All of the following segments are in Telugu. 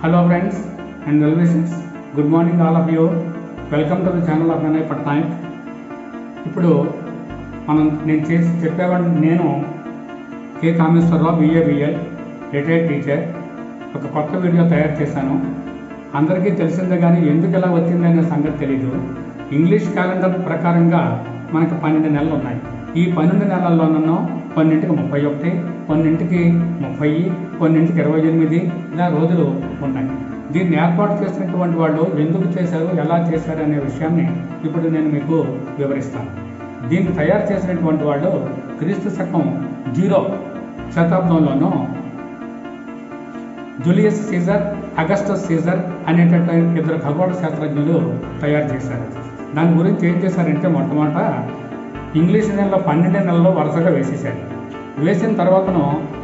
Hello friends and well wishes. Good morning all of you. Welcome to the channel of Vinay Patnaik. ఇప్పుడు నేను చెప్పేవాడిని. నేను కే కామేశ్వరరావు BABL రిటైర్డ్ టీచర్. ఒక కొత్త వీడియో తయారు చేశాను. అందరికీ తెలిసిందే కానీ ఎందుకు ఎలా వచ్చిందనే సంగతి తెలీదు. ఇంగ్లీష్ క్యాలెండర్ ప్రకారంగా మనకు 12 నెలలు ఉన్నాయి. ఈ 12 నెలల్లోనూ కొన్నింటికి 31, కొన్నింటికి 30, కొన్నింటికి 28 ఇలా రోజులు ఉన్నాయి. దీన్ని ఏర్పాటు చేసినటువంటి వాళ్ళు ఎందుకు చేశారు, ఎలా చేశారు అనే విషయాన్ని ఇప్పుడు నేను మీకు వివరిస్తాను. దీన్ని తయారు చేసినటువంటి వాళ్ళు క్రీస్తు శకం 0 శతాబ్దంలోనూ జూలియస్ సీజర్, అగస్టస్ సీజర్ అనేటటువంటి 2 ఖగోళ శాస్త్రజ్ఞులు తయారు చేశారు. దాని గురించి ఏం చేశారంటే మొట్టమొదట ఇంగ్లీష్ నెలలో 12 నెలల్లో వరుసగా వేసేసారు. వేసిన తర్వాతను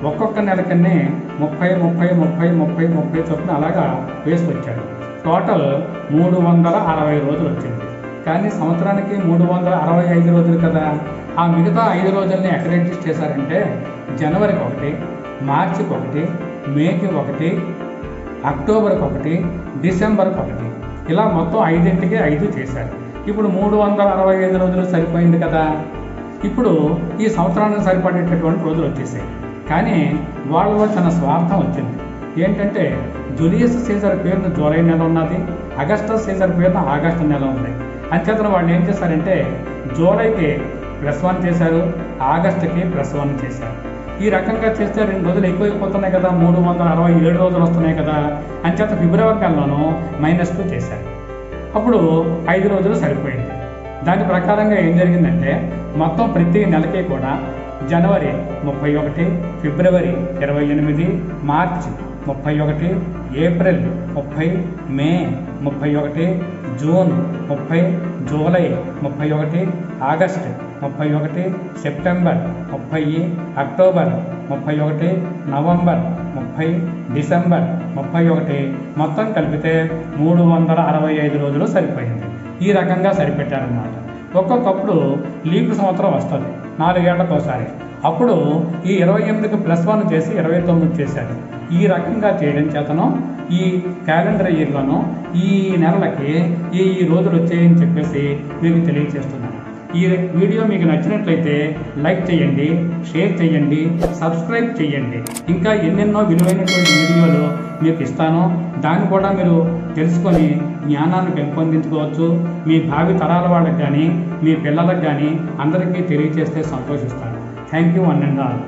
ఒక్కొక్క నెలకన్నే 30 చొప్పున అలాగా వేసుకొచ్చాడు. టోటల్ 360 రోజులు వచ్చింది. కానీ సంవత్సరానికి 365 రోజులు కదా. ఆ మిగతా 5 రోజుల్ని ఎక్కడ అడ్జస్ట్ చేశారంటే జనవరికి 1, మార్చికి 1, మేకి 1, అక్టోబర్కి 1, డిసెంబర్కి 1 ఇలా మొత్తం 5కి 5 చేశారు. ఇప్పుడు 365 రోజులు సరిపోయింది కదా. ఇప్పుడు ఈ సంవత్సరానికి సరిపడేటటువంటి రోజులు వచ్చేసాయి. కానీ వాళ్ళలో చిన్న స్వార్థం వచ్చింది. ఏంటంటే జూలియస్ సీజర్ పేరున జూలై నెల ఉన్నది, అగస్టస్ సీజర్ పేరున ఆగస్టు నెల ఉంది. అంచేతన వాళ్ళు ఏం చేశారంటే జూలైకి +1 చేశారు, ఆగస్టుకి +1 చేశారు. ఈ రకంగా చేస్తే 2 రోజులు ఎక్కువైపోతున్నాయి కదా, 367 రోజులు వస్తున్నాయి కదా. అంచేత ఫిబ్రవరి నెలలోనూ -2 చేశారు. అప్పుడు 5 రోజులు సరిపోయింది. దాని ప్రకారంగా ఏం జరిగిందంటే మొత్తం ప్రతి నెలకి కూడా జనవరి 31, ఫిబ్రవరి 28, మార్చి 31, ఏప్రిల్ 30, మే 31, June 30, July 31, August 31, September 30, October 31, November 30, December 31 మొత్తం కలిపితే 365 రోజులు సరిపోయింది. ఈ రకంగా సరిపెట్టారన్నమాట. ఒక్కొక్కప్పుడు లీప్ సంవత్సరం వస్తుంది 4 ఏళ్లకోసారి. అప్పుడు ఈ 28కి +1 చేసి 29 చేశారు. ఈ రకంగా చేయడం చేతను ఈ క్యాలెండర్ ఇయర్లోనూ ఈ నెలలకి ఈ రోజులు వచ్చాయని చెప్పేసి మీకు తెలియజేస్తున్నాను. ఈ వీడియో మీకు నచ్చినట్లయితే లైక్ చేయండి, షేర్ చేయండి, సబ్స్క్రైబ్ చేయండి. ఇంకా ఎన్నెన్నో విలువైనటువంటి వీడియోలు మీకు ఇస్తాను. దాన్ని కూడా మీరు తెలుసుకొని జ్ఞానాన్ని పెంపొందించుకోవచ్చు. మీ భావి తరాల వాళ్ళకి కానీ మీ పిల్లలకు కానీ అందరికీ తెలియజేస్తే సంతోషిస్తాను. Thank you one and all.